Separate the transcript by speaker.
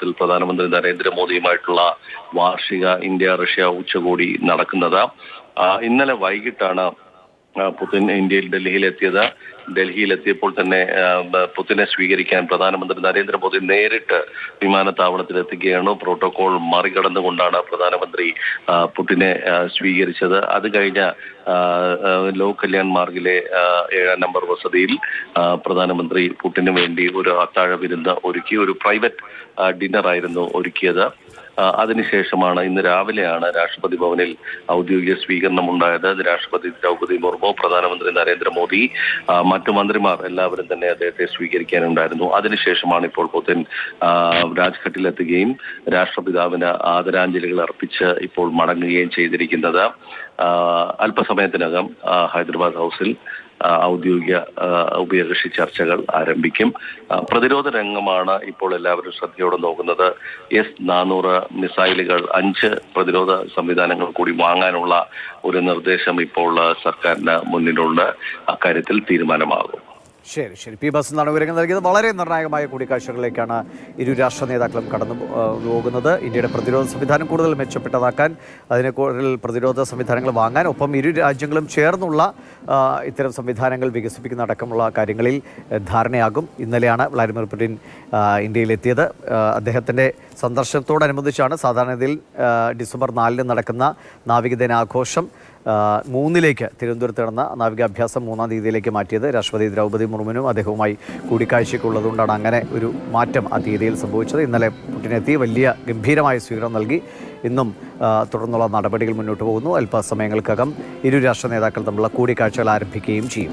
Speaker 1: ഹൗസിൽ പ്രധാനമന്ത്രി നരേന്ദ്രമോദിയുമായിട്ടുള്ള വാർഷിക ഇന്ത്യ റഷ്യ ഉച്ചകോടി നടക്കുന്നത്. ഇന്നലെ വൈകിട്ടാണ് പുതിൻ ഡൽഹിയിലെത്തിയത്. ഡൽഹിയിലെത്തിയപ്പോൾ തന്നെ പുതിനെ സ്വീകരിക്കാൻ പ്രധാനമന്ത്രി നരേന്ദ്രമോദി നേരിട്ട് വിമാനത്താവളത്തിൽ എത്തുകയാണ്. പ്രോട്ടോകോൾ മറികടന്നുകൊണ്ടാണ് പ്രധാനമന്ത്രി പുടിനെ സ്വീകരിച്ചത്. അത് കഴിഞ്ഞ ലോക് കല്യാൺ മാർഗിലെ 7-ാം നമ്പർ വസതിയിൽ പ്രധാനമന്ത്രി പുടിന് വേണ്ടി ഒരു അത്താഴ വിരുന്ന് ഒരുക്കി. ഒരു പ്രൈവറ്റ് ഡിന്നർ ആയിരുന്നു ഒരുക്കിയത്. അതിനുശേഷമാണ് ഇന്ന് രാവിലെയാണ് രാഷ്ട്രപതി ഭവനിൽ ഔദ്യോഗിക സ്വീകരണം ഉണ്ടായത്. രാഷ്ട്രപതി ദ്രൗപദി മുർമു, പ്രധാനമന്ത്രി നരേന്ദ്രമോദി, മറ്റു മന്ത്രിമാർ എല്ലാവരും തന്നെ അദ്ദേഹത്തെ സ്വീകരിക്കാനുണ്ടായിരുന്നു. അതിനുശേഷമാണ് ഇപ്പോൾ പുതിൻ രാജ്ഘട്ടിലെത്തുകയും രാഷ്ട്രപിതാവിന് ആദരാഞ്ജലികൾ അർപ്പിച്ച് ഇപ്പോൾ മടങ്ങുകയും ചെയ്തിരിക്കുന്നത്. അല്പസമയത്തിനകം ഹൈദരാബാദ് ഹൗസിൽ ഔദ്യോഗിക ഉഭയകക്ഷി ചർച്ചകൾ ആരംഭിക്കും. പ്രതിരോധ രംഗമാണ് ഇപ്പോൾ എല്ലാവരും ശ്രദ്ധയോടെ നോക്കുന്നത്. S-400 മിസൈലുകൾ 5 പ്രതിരോധ സംവിധാനങ്ങൾ കൂടി വാങ്ങാനുള്ള ഒരു നിർദ്ദേശം ഇപ്പോൾ സർക്കാരിന് മുന്നിലുണ്ട്. അക്കാര്യത്തിൽ തീരുമാനമാകും.
Speaker 2: ശരി. പി ബസ് എന്നാണ് വിവരങ്ങൾ നൽകിയത്. വളരെ നിർണായകമായ കൂടിക്കാഴ്ചകളിലേക്കാണ് ഇരു രാഷ്ട്ര നേതാക്കളും കടന്നു പോകുന്നത്. ഇന്ത്യയുടെ പ്രതിരോധ സംവിധാനം കൂടുതൽ മെച്ചപ്പെട്ടതാക്കാൻ, അതിനെ കൂടുതൽ പ്രതിരോധ സംവിധാനങ്ങൾ വാങ്ങാൻ, ഒപ്പം ഇരു രാജ്യങ്ങളും ചേർന്നുള്ള ഇത്തരം സംവിധാനങ്ങൾ വികസിപ്പിക്കുന്ന അടക്കമുള്ള കാര്യങ്ങളിൽ ധാരണയാകും. ഇന്നലെയാണ് വ്ളാഡിമിർ പുടിൻ ഇന്ത്യയിലെത്തിയത്. അദ്ദേഹത്തിൻ്റെ സന്ദർശനത്തോടനുബന്ധിച്ചാണ് സാധാരണഗതിയിൽ ഡിസംബർ 4 നടക്കുന്ന നാവികദിനാഘോഷം 3-ലേക്ക് തിരുവനന്തപുരത്ത് നടന്ന നാവികാഭ്യാസം 3-ാം തീയതിയിലേക്ക് മാറ്റിയത്. രാഷ്ട്രപതി ദ്രൗപദി മുർമുനും അദ്ദേഹവുമായി കൂടിക്കാഴ്ചയ്ക്കുള്ളതുകൊണ്ടാണ് അങ്ങനെ ഒരു മാറ്റം ആ തീയതിയിൽ സംഭവിച്ചത്. ഇന്നലെ പുടിനെത്തി വലിയ ഗംഭീരമായ സ്വീകരണം നൽകി. ഇന്നും തുടർന്നുള്ള നടപടികൾ മുന്നോട്ട് പോകുന്നു. അല്പസമയങ്ങൾക്കകം ഇരു രാഷ്ട്ര നേതാക്കൾ തമ്മിലുള്ള കൂടിക്കാഴ്ചകൾ ആരംഭിക്കുകയും ചെയ്യും.